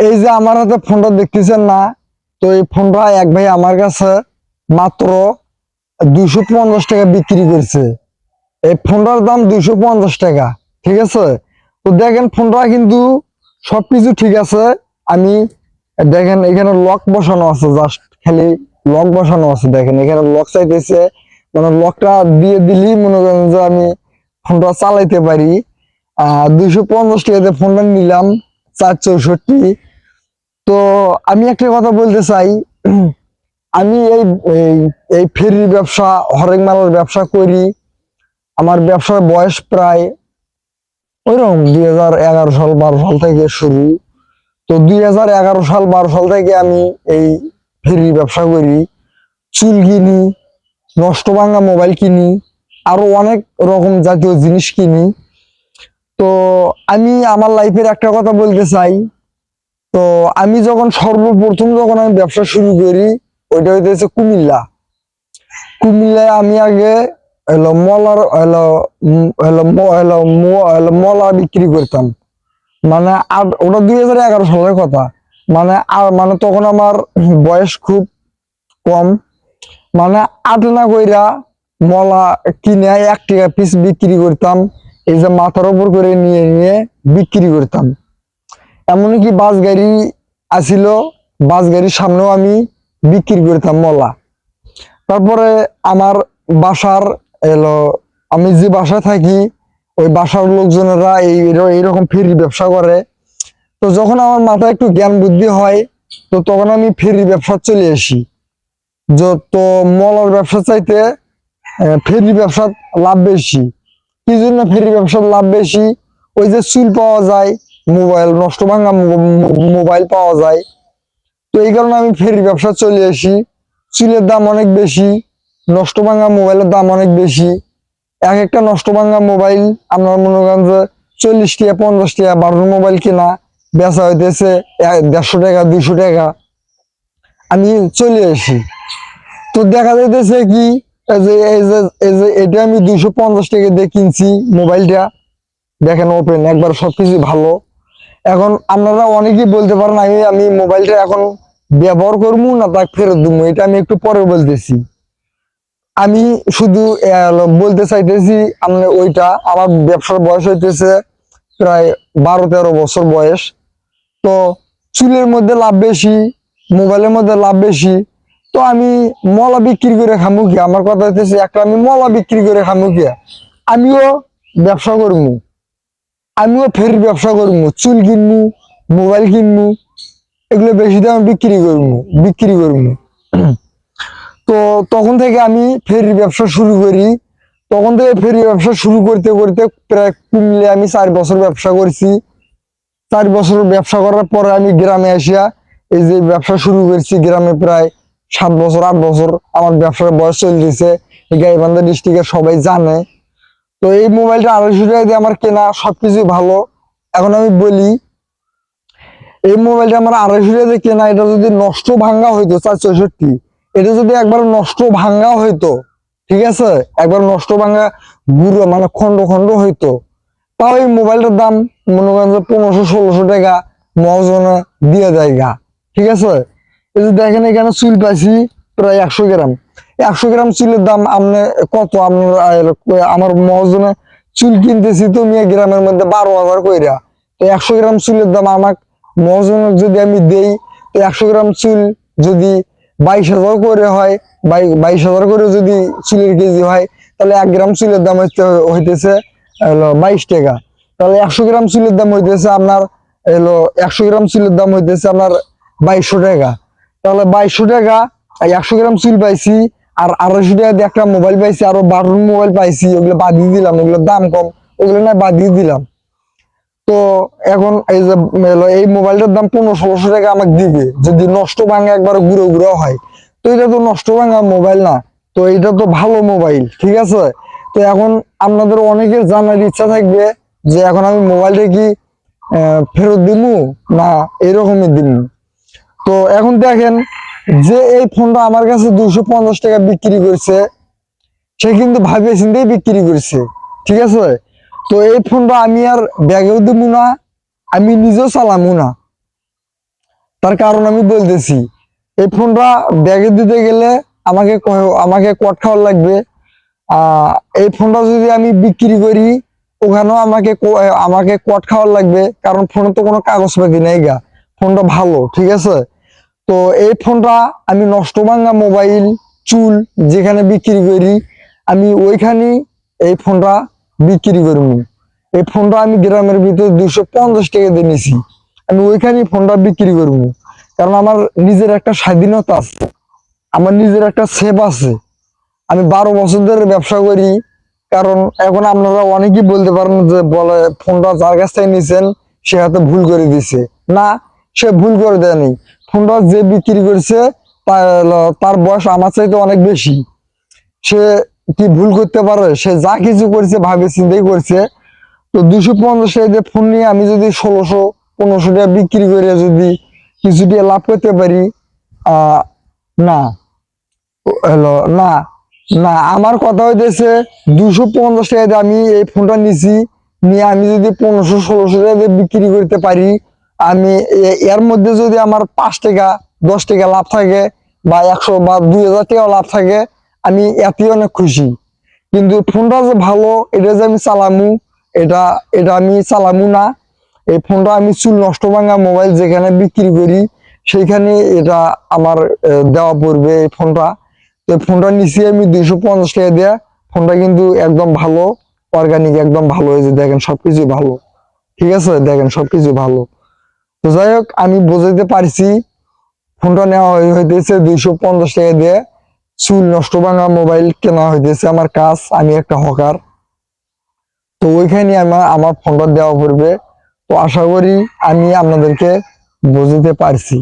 এই যে আমার হাতে ফোনটা দেখতেছেন না, তো এই ফোনটা এক ভাই আমার কাছে মাত্র 250 টাকা বিক্রি করছে। এই ফোনটার দাম 250 টাকা। ঠিক আছে, তো দেখেন ফোনটা কিন্তু সবকিছু ঠিক আছে। আমি দেখেন এখানে লক বসানো আছে, জাস্ট খালি লক বসানো আছে। দেখেন এখানে লক চাইতেছে, মানে লকটা দিয়ে দিলেই মনে করেন যে আমি ফোনটা চালাইতে পারি। 250 টাকাতে ফোনটা নিলাম, 464। তো আমি একটা কথা বলতে চাই, আমি এই এই এই ফেরির ব্যবসা, হরেক মালের ব্যবসা করি। আমার ব্যবসার বয়স প্রায় ওইরকম 2011 সাল 12 সাল থেকে শুরু। তো 2011 সাল 12 সাল থেকে আমি এই ফেরির ব্যবসা করি। চুল কিনি, নষ্ট ভাঙা মোবাইল কিনি, আরো অনেক রকম জাতীয় জিনিস কিনি। তো আমি আমার লাইফের একটা কথা বলতে চাই। তো আমি যখন সর্বপ্রথম যখন আমি ব্যবসা শুরু করি, ওইটা হইতেছে কুমিল্লায় আমি আগে হলো মলার হলো মলা বিক্রি করতাম। মানে আর ওটা 2011 সালের কথা। মানে তখন আমার বয়স খুব কম। মানে আটনা কইরা মলা কিনে 1 টাকা পিস বিক্রি করতাম। এই যে মাথার উপর করে নিয়ে নিয়ে বিক্রি করতাম। এমনকি বাস গাড়ি আসিল, বাস গাড়ির সামনেও আমি বিক্রি করতাম মলা। তারপরে আমার বাসার এলো, আমি যে বাসায় থাকি ওই বাসার লোকজনেরা এইরকম ফেরি ব্যবসা করে। তো যখন আমার মাথায় একটু জ্ঞান বুদ্ধি হয়, তো তখন আমি ফেরি ব্যবসা চলে আসি। যত মলার ব্যবসা চাইতে ফেরি ব্যবসার লাভ বেশি। কি জন্য ফেরি ব্যবসার লাভ বেশি? ওই যে চুল পাওয়া যায়, মোবাইল নষ্ট ভাঙা মোবাইল পাওয়া যায়। তো এই কারণে আমি ফেরি ব্যবসা চলে আসি। চুলের দাম অনেক বেশি, নষ্ট ভাঙা মোবাইলের দাম অনেক বেশি। এক একটা নষ্ট ভাঙা মোবাইল আপনার মনে করেন যে 40 টাকা 50 টাকা, বারো মোবাইল কেনা বেচা হইতেছে 150 টাকা 200 টাকা। আমি চলে আসি, তো দেখা যাইতেছে কি, এই যে এটা আমি 250 টাকা দিয়ে কিনছি মোবাইলটা। দেখেন ওপেন একবার, সবকিছু ভালো। এখন আপনারা অনেকেই বলতে পারেন আমি আমি মোবাইলটা এখন ব্যবহার করবো না তাকে ফেরত দেবো, এটা আমি একটু পরে বলতেছি। আমি শুধু বলতে চাইতেছি, আমি ওইটা আমার ব্যবসার বয়স হইতেছে প্রায় 12-13 বছর বয়স। তো চুলের মধ্যে লাভ বেশি, মোবাইলের মধ্যে লাভ বেশি। তো আমি মলা বিক্রি করে খামু কি? আমার কথা হইতেছে একটা, আমি মলা বিক্রি করে খামু কি? আমিও ব্যবসা করবো, আমিও ফেরির ব্যবসা করবো, চুল কিনবো, মোবাইল কিনবো, এগুলো বেশি দামে বিক্রি করবো। তো তখন থেকে আমি ফেরির ব্যবসা শুরু করি। তখন থেকে ফেরি ব্যবসা শুরু করতে করতে প্রায় কুমিল্লে আমি 4 বছর ব্যবসা করছি। 4 বছর ব্যবসা করার পরে আমি গ্রামে আসিয়া এই যে ব্যবসা শুরু করছি। গ্রামে প্রায় 7 বছর 8 বছর আমার ব্যবসার বয়স চলতেছে। এই গাইবান্ধা ডিস্ট্রিক্টের সবাই জানে। তো এই মোবাইলটা 250 টাকা দিয়ে আমার কেনা, সবকিছু ভালো। এখন আমি বলি, এই মোবাইলটা আমার 250 টাকা দিয়ে কেনা, এটা যদি নষ্ট ভাঙ্গা হইতো 464, এটা যদি একবার নষ্ট ভাঙ্গা হইতো, ঠিক আছে, একবার নষ্ট ভাঙ্গা গুঁড়ো মানে খন্ড খন্ড হইতো, তাও এই মোবাইলটার দাম মনে করেন যে 1500-1600 টাকা মহাজনে দিয়ে দেয় গা। ঠিক আছে, এই যে দেখেন এখানে চুল পাইছি প্রায় 100 গ্রাম। 100 গ্রাম চুলের দাম আপনি কত? আপনার আমার মহাজনে চুল কিনতেছি তো মিয়া গ্রামের মধ্যে 12,000 কইরা। তো 100 গ্রাম চুলের দাম আমাকে মহাজনে যদি আমি দেই, তো 100 গ্রাম চুল যদি 22,000 করে হয়, 22,000 করে যদি চুলের কেজি হয়, তাহলে 1 গ্রাম চুলের দাম হইতেছে 22 টাকা। তাহলে 100 গ্রাম চুলের দাম হইতেছে আপনার 100 গ্রাম চুলের দাম হইতেছে আপনার 2200 টাকা। তাহলে 2200 টাকা, 100 গ্রাম চুল পাইছি, আর 250 টাকা দিয়ে একটা মোবাইল পাইছি, আরো 12 মোবাইল পাইছি, ওগুলো বাদ দিয়ে দিলাম, ওগুলোর দাম কম, ওগুলো না বাদ দিয়ে দিলাম। তো এখন এই যে এই মোবাইলটার দাম 1500-1600 টাকা আমাকে দিবে যদি নষ্ট ভাঙা একবার গুঁড়ো গুঁড়ো হয়। তো এটা তো নষ্ট ভাঙা মোবাইল না, তো এটা তো ভালো মোবাইল। ঠিক আছে, তো এখন আপনাদের অনেকের জানার ইচ্ছা থাকবে যে এখন আমি মোবাইলটা কি ফেরত দিমু না এরকমই দিমু। তো এখন দেখেন, যে এই ফোনটা আমার কাছে 250 টাকা বিক্রি করছে, সে কিন্তু ভাবে চিন্তেই বিক্রি করছে। ঠিক আছে, তো এই ফোনটা আমি আর ব্যাগেও দেবো না, আমি নিজেও চালামু না। তার কারণ আমি বলতেছি। এই ফোনটা ব্যাগে দিতে গেলে আমাকে কট খাওয়ার লাগবে। আহ এই ফোনটা যদি আমি বিক্রি করি, ওখানেও আমাকে কট খাওয়ার লাগবে, কারণ ফোনে তো কোনো কাগজপাতি নেই গা। ফোনটা ভালো, ঠিক আছে। তো এই ফোনটা আমি নষ্ট ভাঙা মোবাইল, চুল যেখানে বিক্রি করি, আমি ওইখানেই এই ফোনটা বিক্রি করবো। এই ফোনটা আমি গ্রামের ভিতর 250 টাকা দিয়ে নিছি, আমি ওইখানেই ফোনটা বিক্রি করবো। কারণ আমার নিজের একটা স্বাধীনতা আছে, আমার নিজের একটা সেভ আছে। আমি 12 বছর ধরে ব্যবসা করি। কারণ এখন আপনারা অনেকেই বলতে পারেন যে, বলে ফোনটা যার কাছ থেকে নিছেন সে হয়তো ভুল করে দিছে। না, সে ভুল করে দেয়নি। ফোনটা যে বিক্রি করছে তার বয়স আমার চাইতে অনেক বেশি। সে কি ভুল করতে পারে? সে যা কিছু করছে ভাবে চিন্তাই করছে। তো 250 টাকা দিয়ে ফোন নিয়ে আমি যদি 1600-1500 টাকা বিক্রি করে যদি কিছু দিয়ে লাভ করতে পারি, না, হলো না, না, আমার কথা হইতেছে 250 টাকা দিয়ে আমি এই ফোনটা নিছি, নিয়ে আমি যদি 1500-1600 টাকা দিয়ে বিক্রি করতে পারি, আমি এর মধ্যে যদি আমার 5 টাকা 10 টাকা লাভ থাকে, বা 100 বা 2000 টাকা লাভ থাকে, আমি এতেই অনেক খুশি। কিন্তু ফোনটা যে ভালো, এটা যে আমি চালামু, এটা এটা আমি চালামু না। এই ফোনটা আমি চুল নষ্ট ভাঙা মোবাইল যেখানে বিক্রি করি, সেইখানে এটা আমার দেওয়া পড়বে এই ফোনটা। তো ফোনটা নিছি আমি 250 টাকা দিয়ে। ফোনটা কিন্তু একদম ভালো, অর্গানিক, একদম ভালো হয়েছে। দেখেন সবকিছু ভালো, ঠিক আছে, দেখেন সবকিছু ভালো। তো যাই হোক, আমি বোঝাইতে পারছি। ফোনটা নেওয়া হইতেছে 250 টাকা দিয়ে। চুল নষ্ট ভাঙা মোবাইল কেনা হইতেছে আমার কাজ, আমি একটা হকার। তো ওইখানে আমার ফোনটা দেওয়া পড়বে। তো আশা করি আমি আপনাদেরকে বোঝাতে পারছি।